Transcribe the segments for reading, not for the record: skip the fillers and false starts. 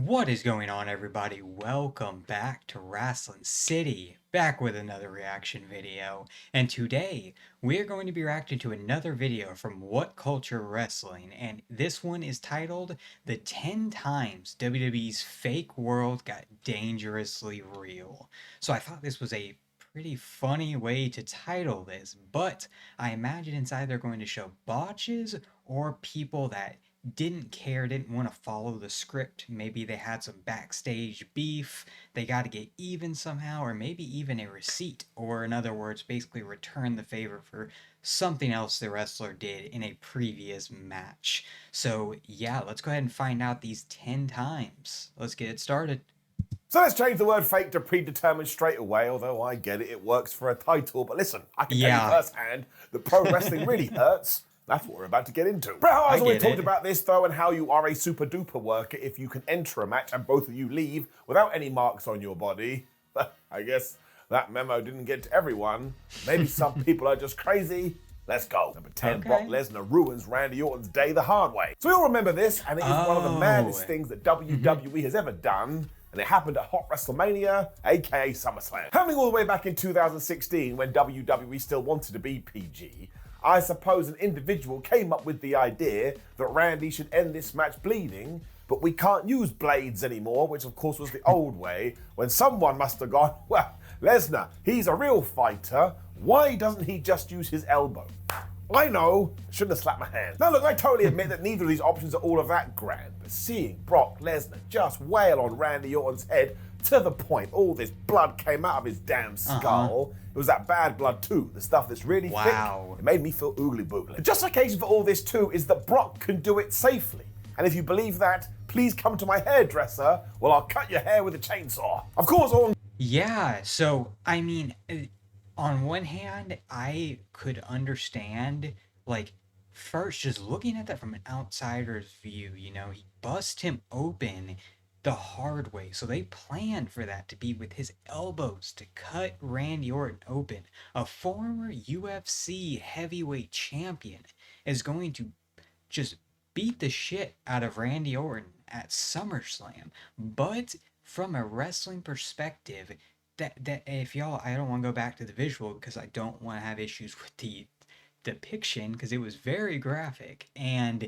What is going on, everybody? Welcome back to Wrestling City, back with another reaction video. And today, we're going to be reacting to another video from What Culture Wrestling, and this one is titled The 10 Times WWE's Fake World Got Dangerously Real. So I thought this was a pretty funny way to title this, but I imagine it's either going to show botches or people that didn't care, didn't want to follow the script. Maybe they had some backstage beef, they got to get even somehow, or maybe even a receipt, or in other words, basically return the favor for something else the wrestler did in a previous match. So yeah, let's go ahead and find out these 10 times. Let's get it started. So let's change the word fake to predetermined straight away, although I get it, it works for a title. But listen, I can tell you firsthand that pro wrestling really hurts. That's what we're about to get into. Bret Hart has already talked about this, though, and how you are a super duper worker if you can enter a match and both of you leave without any marks on your body. I guess that memo didn't get to everyone. Maybe some people are just crazy. Let's go. Number 10, Brock Lesnar ruins Randy Orton's day the hard way. So we all remember this, and it is one of the maddest things that WWE has ever done. And it happened at Hot WrestleMania, aka SummerSlam. Happening all the way back in 2016 when WWE still wanted to be PG, I suppose an individual came up with the idea that Randy should end this match bleeding, but we can't use blades anymore, which of course was the old way, when someone must have gone, well, Lesnar, he's a real fighter, why doesn't he just use his elbow? I know, I shouldn't have slapped my hand. Now look, I totally admit that neither of these options are all of that grand, but seeing Brock Lesnar just wail on Randy Orton's head to the point all this blood came out of his damn skull. It was that bad blood too, the stuff that's really thick. It made me feel oogly boogly. The justification for all this too is that Brock can do it safely. And if you believe that, please come to my hairdresser, or I'll cut your hair with a chainsaw. Of course, all. Yeah, so, I mean, on one hand, I could understand, like, first, just looking at that from an outsider's view, you know, he bust him open the hard way. So they planned for that to be with his elbows to cut Randy Orton open. A former UFC heavyweight champion is going to just beat the shit out of Randy Orton at SummerSlam. But from a wrestling perspective, that if y'all, I don't want to go back to the visual because I don't want to have issues with the depiction because it was very graphic, and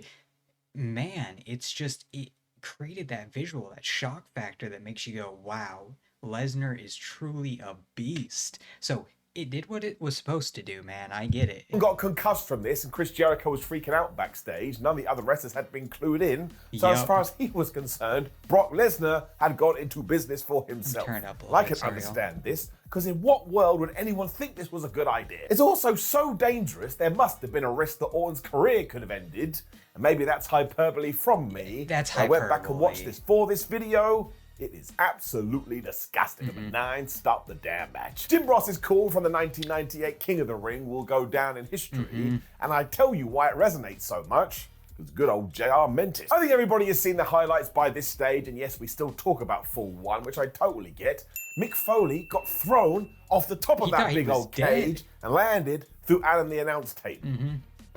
man, it's just, it created that visual, that shock factor that makes you go, wow, Lesnar is truly a beast. So it did what it was supposed to do, man. I get it. Got concussed from this, and Chris Jericho was freaking out backstage. None of the other wrestlers had been clued in. So as far as he was concerned, Brock Lesnar had got into business for himself. I can understand this, because in what world would anyone think this was a good idea? It's also so dangerous, there must have been a risk that Orton's career could have ended. And maybe that's hyperbole from me. That's hyperbole. I went back and watched this for this video. It is absolutely disgusting. Number 9, stop the damn match. Jim Ross's call from the 1998 King of the Ring will go down in history, and I tell you why it resonates so much. Because good old JR meant it. I think everybody has seen the highlights by this stage, and yes, we still talk about Fall 1, which I totally get. Mick Foley got thrown off the top of that big old cage and landed through Alan the announce tape.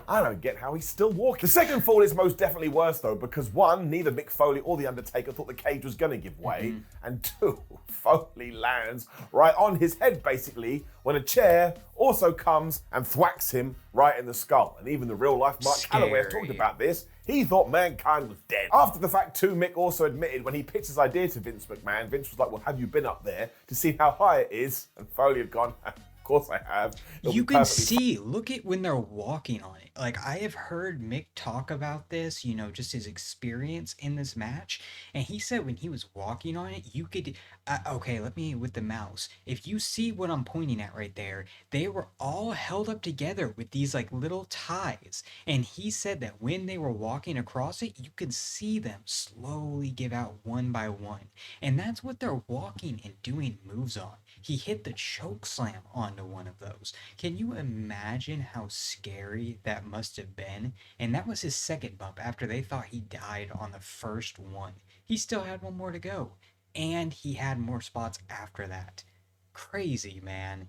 I don't get how he's still walking. The second fall is most definitely worse though, because one, neither Mick Foley or The Undertaker thought the cage was gonna give way, and two, Foley lands right on his head basically, when a chair also comes and thwacks him right in the skull. And even the real life Mark Calloway has talked about this. He thought Mankind was dead. After the fact too, Mick also admitted when he pitched his idea to Vince McMahon, Vince was like, well, have you been up there to see how high it is? And Foley had gone, of course I have. You can see, look at when they're walking on it. Like, I have heard Mick talk about this, you know, just his experience in this match. And he said when he was walking on it, you could, okay, let me, with the mouse. If you see what I'm pointing at right there, they were all held up together with these like little ties. And he said that when they were walking across it, you could see them slowly give out one by one. And that's what they're walking and doing moves on. He hit the choke slam onto one of those. Can you imagine how scary that must have been? And that was his second bump after they thought he died on the first one. He still had one more to go. And he had more spots after that. Crazy, man.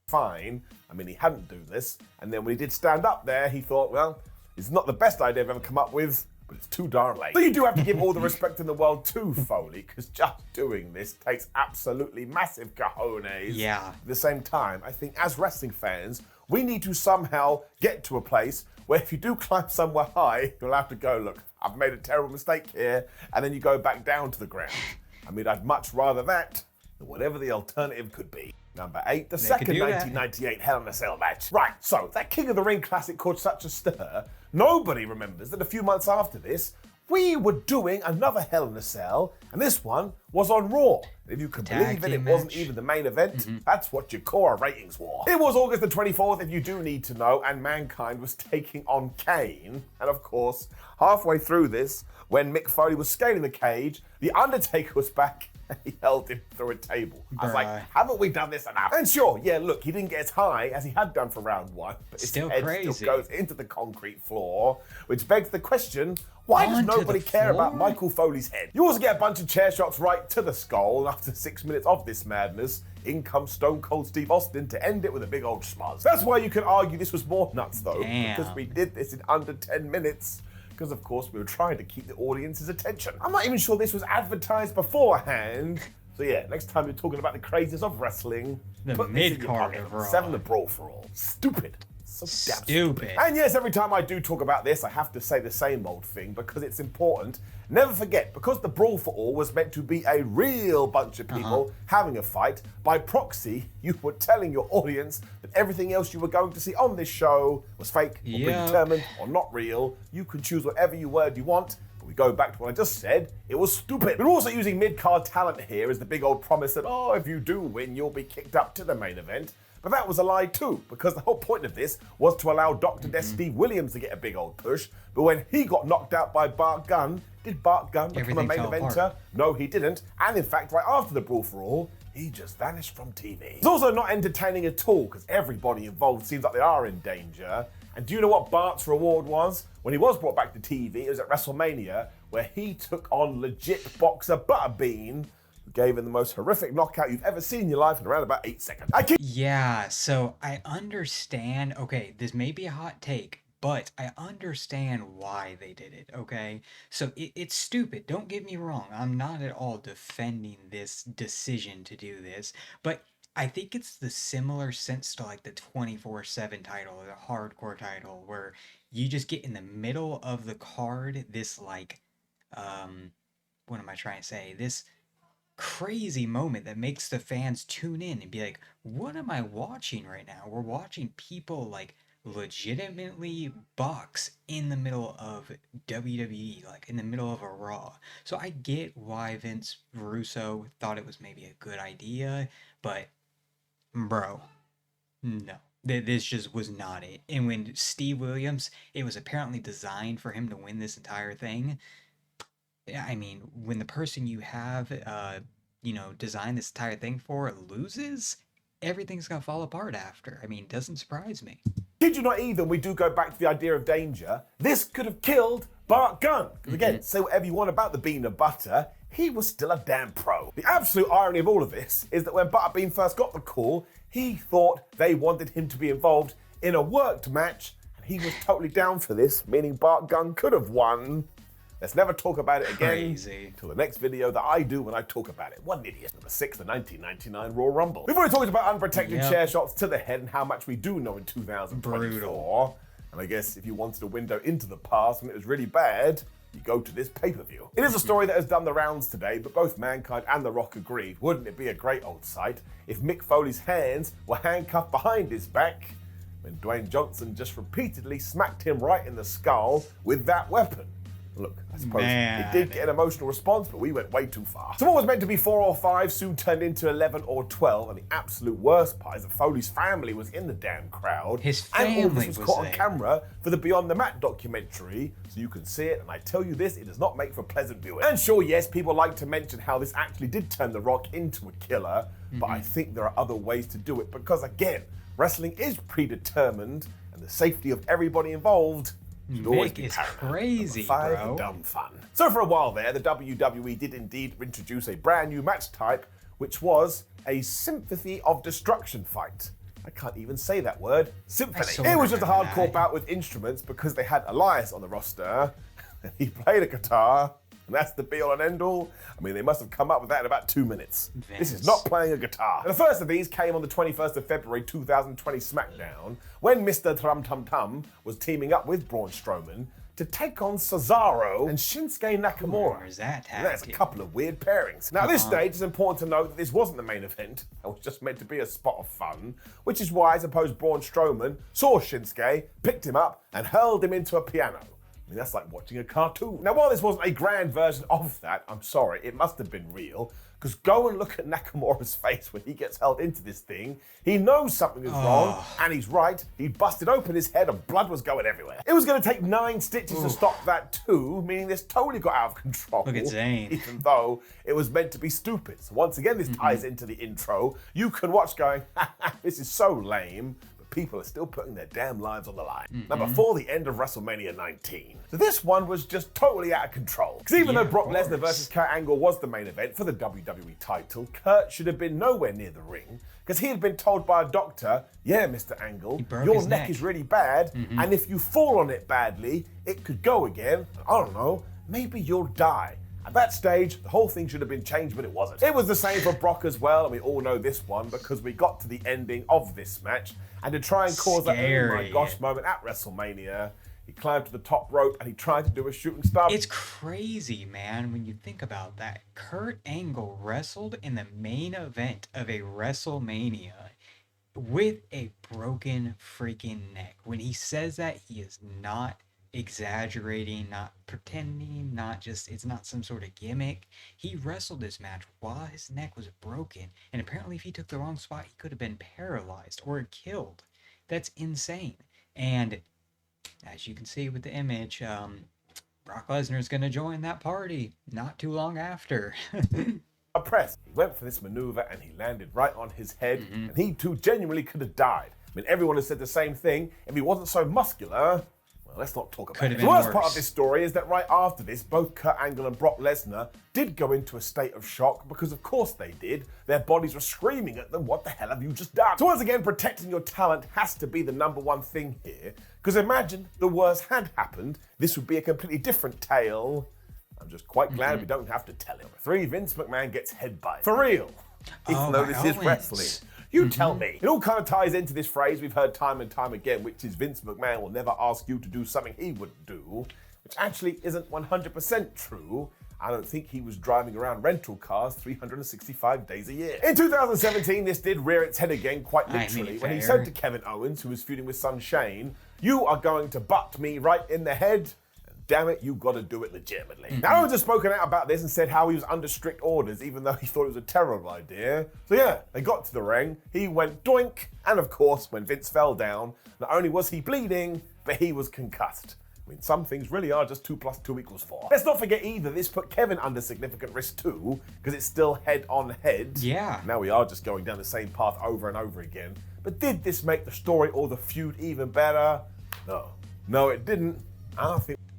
Fine. I mean, he hadn't do this. And then when he did stand up there, he thought, well, it's not the best idea I've ever come up with. but it's too darn late. So you do have to give all the respect in the world to Foley, because just doing this takes absolutely massive cojones. Yeah. At the same time, I think as wrestling fans, we need to somehow get to a place where if you do climb somewhere high, you'll have to go, look, I've made a terrible mistake here, and then you go back down to the ground. I mean, I'd much rather that than whatever the alternative could be. Number 8, the second 1998 Hell in a Cell match. Right, so that King of the Ring classic caused such a stir, nobody remembers that a few months after this, we were doing another Hell in a Cell, and this one was on Raw. If you could believe it, it wasn't even the main event. That's what you call a ratings war. It was August the 24th, if you do need to know, and Mankind was taking on Kane. And of course, halfway through this, when Mick Foley was scaling the cage, The Undertaker was back and he held him through a table. I was like, haven't we done this enough? And sure, yeah, look, he didn't get as high as he had done for round 1, but his head still goes into the concrete floor, which begs the question, why does nobody care about Michael Foley's head? You also get a bunch of chair shots right to the skull, and after 6 minutes of this madness, in comes Stone Cold Steve Austin to end it with a big old schmuzz. That's why you can argue this was more nuts, though, because we did this in under 10 minutes. Because, of course, we were trying to keep the audience's attention. I'm not even sure this was advertised beforehand. So, yeah, next time you're talking about the craziness of wrestling, put this in your pocket. 7 the Brawl for All. Stupid. So damn stupid. And yes, every time I do talk about this, I have to say the same old thing because it's important. Never forget, because the Brawl for All was meant to be a real bunch of people having a fight, by proxy, you were telling your audience that everything else you were going to see on this show was fake, or predetermined, or not real. You can choose whatever word you want. But we go back to what I just said, it was stupid. We're also using mid-card talent here as the big old promise that, oh, if you do win, you'll be kicked up to the main event. But that was a lie too, because the whole point of this was to allow Dr. Death Steve Williams to get a big old push. But when he got knocked out by Bart Gunn, did Bart Gunn become a main eventer? No, he didn't. And in fact, right after the Brawl for All, he just vanished from TV. It's also not entertaining at all, because everybody involved seems like they are in danger. And do you know what Bart's reward was? When he was brought back to TV, it was at WrestleMania, where he took on legit boxer Butterbean, who gave him the most horrific knockout you've ever seen in your life in around about 8 seconds. Yeah, so I understand, okay, this may be a hot take, but I understand why they did it, okay? So it's stupid, don't get me wrong. I'm not at all defending this decision to do this, but I think it's the similar sense to like the 24/7 title or the hardcore title, where you just get in the middle of the card this like, what am I trying to say? This crazy moment that makes the fans tune in and be like, what am I watching right now? We're watching people like legitimately box in the middle of WWE, like in the middle of a Raw. So I get why Vince Russo thought it was maybe a good idea, but bro, no. This just was not it. And when Steve Williams, it was apparently designed for him to win this entire thing. I mean, when the person you have, designed this entire thing for loses, everything's gonna fall apart after. I mean, it doesn't surprise me. Kid you not even, we do go back to the idea of danger. This could have killed Bart Gunn. Because again, say whatever you want about the Bean of Butter, he was still a damn pro. The absolute irony of all of this is that when Butterbean first got the call, he thought they wanted him to be involved in a worked match, and he was totally down for this, meaning Bart Gunn could have won. Let's never talk about it again until the next video that I do when I talk about it. What an idiot. Number 6, the 1999 Royal Rumble. We've already talked about unprotected chair shots to the head and how much we do know in 2024. Brutal. And I guess if you wanted a window into the past when it was really bad, you go to this pay-per-view. It is a story that has done the rounds today, but both Mankind and The Rock agreed. Wouldn't it be a great old sight if Mick Foley's hands were handcuffed behind his back when Dwayne Johnson just repeatedly smacked him right in the skull with that weapon? Look, I suppose it did get an emotional response, but we went way too far. So what was meant to be 4 or 5 soon turned into 11 or 12, and the absolute worst part is that Foley's family was in the damn crowd. His family and all this was caught on camera for the Beyond the Mat documentary, so you can see it, and I tell you this, it does not make for pleasant viewing. And sure, yes, people like to mention how this actually did turn The Rock into a killer, but I think there are other ways to do it, because again, wrestling is predetermined, and the safety of everybody involved Mick is crazy, 5, bro. Dumb fun. So for a while there, the WWE did indeed introduce a brand new match type, which was a Symphony of Destruction fight. I can't even say that word. Symphony. It was just a hardcore bout with instruments because they had Elias on the roster. He played a guitar, and that's the be-all and end-all. I mean, they must have come up with that in about 2 minutes. Vince. This is not playing a guitar. And the first of these came on the 21st of February 2020 SmackDown, when Mr. Trum Tum Tum was teaming up with Braun Strowman to take on Cesaro and Shinsuke Nakamura. Where's that tag? That's a couple of weird pairings. Now, at this stage, it's important to note that this wasn't the main event. It was just meant to be a spot of fun, which is why I suppose Braun Strowman saw Shinsuke, picked him up, and hurled him into a piano. I mean, that's like watching a cartoon. Now, while this wasn't a grand version of that, I'm sorry, it must have been real, because go and look at Nakamura's face when he gets held into this thing. He knows something is wrong, and he's right. He busted open his head and blood was going everywhere. It was going to take 9 stitches to stop that too, meaning this totally got out of control. Look at Zayn. Even though it was meant to be stupid. So once again, this ties into the intro. You can watch going, this is so lame. People are still putting their damn lives on the line. Now, before the end of WrestleMania 19. So this one was just totally out of control. Because even though Brock Lesnar versus Kurt Angle was the main event for the WWE title, Kurt should have been nowhere near the ring, because he had been told by a doctor, yeah, Mr. Angle, your neck is really bad, and if you fall on it badly, it could go again. I don't know, maybe you'll die. At that stage, the whole thing should have been changed, but it wasn't. It was the same for Brock as well, and we all know this one because we got to the ending of this match, and to try and cause that oh my gosh moment at WrestleMania, he climbed to the top rope and he tried to do a shooting star. It's crazy, man, when you think about that. Kurt Angle wrestled in the main event of a WrestleMania with a broken freaking neck. When he says that, he is not exaggerating, not pretending, not just, it's not some sort of gimmick. He wrestled this match while his neck was broken, and apparently if he took the wrong spot, he could have been paralyzed or killed. That's insane. And as you can see with the image, Brock Lesnar is going to join that party not too long after. Press. He went for this maneuver and he landed right on his head, and he too genuinely could have died. I mean, everyone has said the same thing. If he wasn't so muscular, let's not talk about it. The worst part of this story is that right after this, both Kurt Angle and Brock Lesnar did go into a state of shock because of course they did. Their bodies were screaming at them, what the hell have you just done? So once again, protecting your talent has to be the #1 thing here. Because imagine the worst had happened, this would be a completely different tale. I'm just quite glad we don't have to tell him. 3, Vince McMahon gets headbutt. For real. Even though this is wrestling. You tell me. It all kind of ties into this phrase we've heard time and time again, which is Vince McMahon will never ask you to do something he wouldn't do, which actually isn't 100% true. I don't think he was driving around rental cars 365 days a year. In 2017, this did rear its head again quite literally when he said to Kevin Owens, who was feuding with Son Shane, you are going to butt me right in the head. Damn it, you gotta do it legitimately. Now, Owens has spoken out about this and said how he was under strict orders, even though he thought it was a terrible idea. So yeah, they got to the ring, he went doink, and of course, when Vince fell down, not only was he bleeding, but he was concussed. I mean, some things really are just 2 + 2 = 4. Let's not forget either, this put Kevin under significant risk too, because it's still head on head. Yeah. Now we are just going down the same path over and over again. But did this make the story or the feud even better? No. No, it didn't.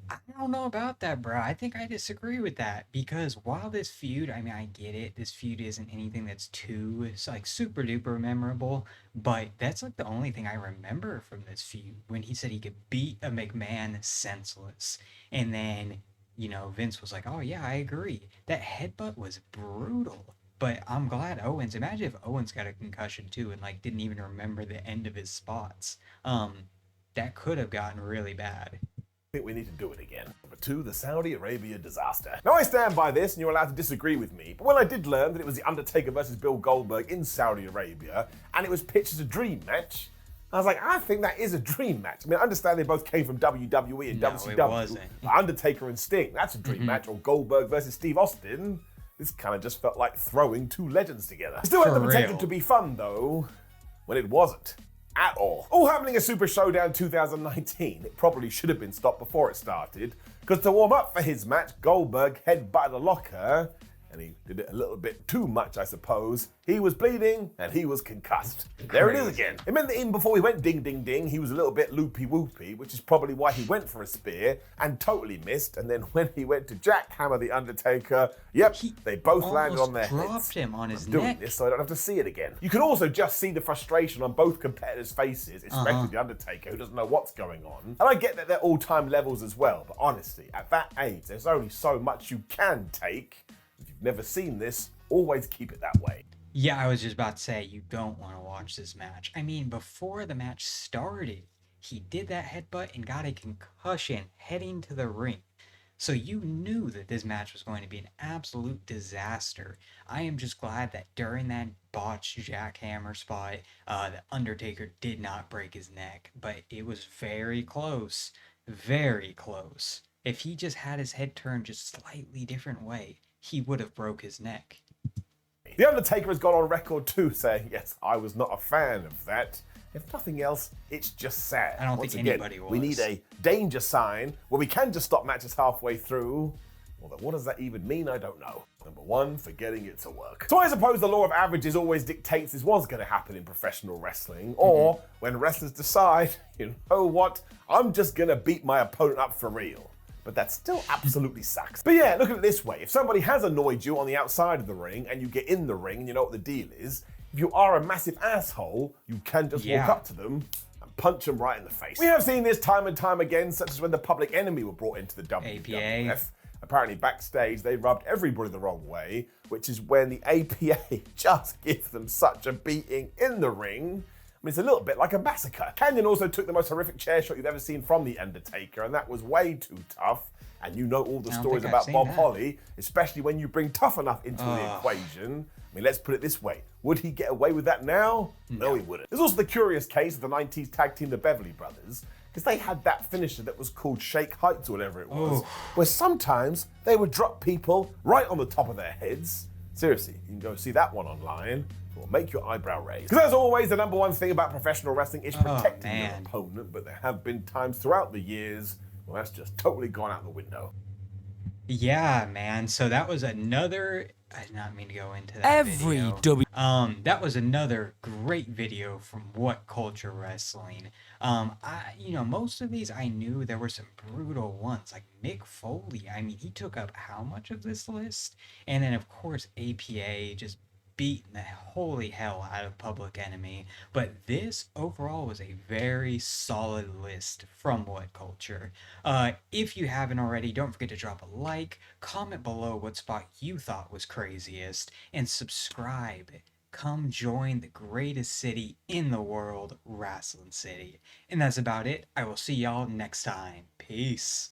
I don't know about that, bro. I think I disagree with that, because while this feud, I mean, I get it, this feud isn't anything that's too, it's like super duper memorable, but that's like the only thing I remember from this feud, when he said he could beat a McMahon senseless, and then, you know, Vince was like, oh yeah, I agree. That headbutt was brutal, but I'm glad Owens, imagine if Owens got a concussion too and like didn't even remember the end of his spots. That could have gotten really bad. I think we need to do it again. Number 2, the Saudi Arabia disaster. Now I stand by this and you're allowed to disagree with me, but when I did learn that it was The Undertaker versus Bill Goldberg in Saudi Arabia and it was pitched as a dream match, I was like, I think that is a dream match. I mean, I understand they both came from WWE and WCW. It wasn't. But Undertaker and Sting, that's a dream match. Or Goldberg versus Steve Austin. This kind of just felt like throwing 2 legends together. It still had the potential to be fun though, when it wasn't. At all. All happening at Super Showdown 2019. It probably should have been stopped before it started, because to warm up for his match, Goldberg headbutted a locker, And he did it a little bit too much, I suppose. He was bleeding and he was concussed. There it is again. It meant that even before he went ding ding ding, he was a little bit loopy whoopy, which is probably why he went for a spear and totally missed. And then when he went to jackhammer the Undertaker, yep, they both landed on their heads. Dropped him on his neck. Doing this so I don't have to see it again. You can also just see the frustration on both competitors' faces, especially the Undertaker, who doesn't know what's going on. And I get that they're all-time levels as well, but honestly, at that age, there's only so much you can take. If you've never seen this, always keep it that way. Yeah, I was just about to say, you don't want to watch this match. I mean, before the match started, he did that headbutt and got a concussion heading to the ring. So you knew that this match was going to be an absolute disaster. I am just glad that during that botched jackhammer spot, the Undertaker did not break his neck. But it was very close. Very close. If he just had his head turned just slightly different way, he would have broke his neck. The Undertaker has gone on record too saying, yes, I was not a fan of that. If nothing else, it's just sad. I don't think anybody was. We need a danger sign where we can just stop matches halfway through. Although what does that even mean? I don't know. Number one, forgetting it to work. So I suppose the law of averages always dictates this was going to happen in professional wrestling. Or when wrestlers decide, you know what, I'm just going to beat my opponent up for real. But that still absolutely sucks. But yeah, look at it this way. If somebody has annoyed you on the outside of the ring and you get in the ring and you know what the deal is, if you are a massive asshole, you can just walk up to them and punch them right in the face. We have seen this time and time again, such as when the Public Enemy were brought into the WWF. APA. Apparently backstage, they rubbed everybody the wrong way, which is when the APA just give them such a beating in the ring. I mean, it's a little bit like a massacre. Canyon also took the most horrific chair shot you've ever seen from The Undertaker, and that was way too tough. And you know all the stories about Bob Holly, especially when you bring Tough Enough into the equation. I mean, let's put it this way. Would he get away with that now? No, he wouldn't. There's also the curious case of the 90s tag team, the Beverly Brothers, because they had that finisher that was called Shake Heights or whatever it was, where sometimes they would drop people right on the top of their heads. Seriously, you can go see that one online. Will make your eyebrow raise. Because as always, the number one thing about professional wrestling is protecting your opponent, but there have been times throughout the years where that's just totally gone out the window. Yeah, man. So that was another. I did not mean to go into that video. That was another great video from What Culture Wrestling. Most of these I knew. There were some brutal ones, like Mick Foley. I mean, he took up how much of this list? And then of course APA just beaten the holy hell out of Public Enemy. But this overall was a very solid list from What Culture. If you haven't already, don't forget to drop a like, comment below what spot you thought was craziest, and subscribe. Come join the greatest city in the world, Wrestling City. And that's about it. I will see y'all next time. Peace.